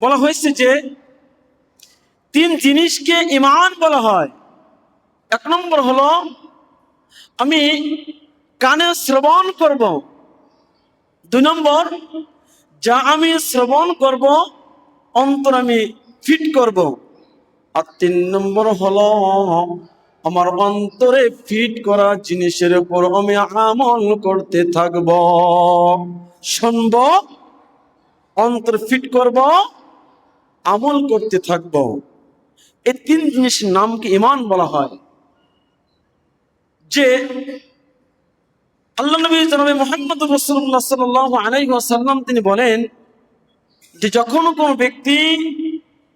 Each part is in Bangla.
বলা হয়েছে যে তিন জিনিসকে ঈমান বলা হয়। এক নম্বর হলো আমি কানে শ্রবণ করব। দুই নম্বর, যা আমি শ্রবণ করব অন্তর আমি ফিট করব। আর তিন নম্বর হলো আমার অন্তরে ফিট করা জিনিসের উপর আমি আমল করতে থাকব। শুনব, অন্তর ফিট করব, আমল করতে থাকব। এই তিন জিনিসের নামকে ঈমান বলা হয়। যে আল্লাহ নবী জনাবে মুহাম্মদ রাসূলুল্লাহ সাল্লাল্লাহু আলাইহি ওয়াসাল্লাম তিনি বলেন যে যখন কোনো ব্যক্তি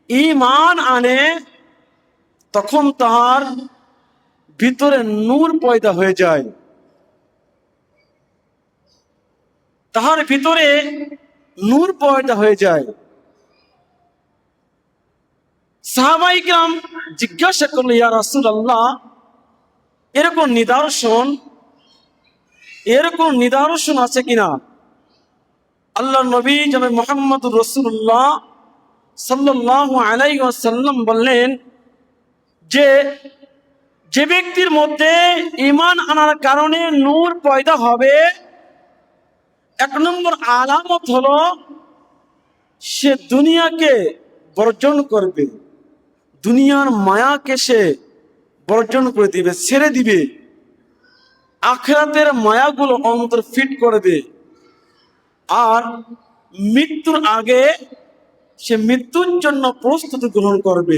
ঈমান আনে তখন তার ভিতরে নূর পয়দা হয়ে যায়, তাহার ভিতরে নূর পয়দা হয়ে যায়। সাহাবায়ে কিরাম জিজ্ঞাসা করল, ইয়া রাসূলুল্লাহ, এরকম নিদর্শন আছে কিনা? আল্লাহ নবী জনাবে মুহাম্মদুর রাসূলুল্লাহ সাল্লাল্লাহু আলাইহি ওয়াসাল্লাম বললেন যে যে ব্যক্তির মধ্যে ঈমান আনার কারণে নূর পয়দা হবে, এক নম্বর আলামত হলো সে দুনিয়াকে বর্জন করবে, দুনিয়ার মায়াকে সে বর্জন করে দিবে, ছেড়ে দিবে, আখিরাতের মায়াগুলো অন্তর ফিট করবে। আর মৃত্যুর আগে সে মৃত্যুর জন্য প্রস্তুতি গ্রহণ করবে।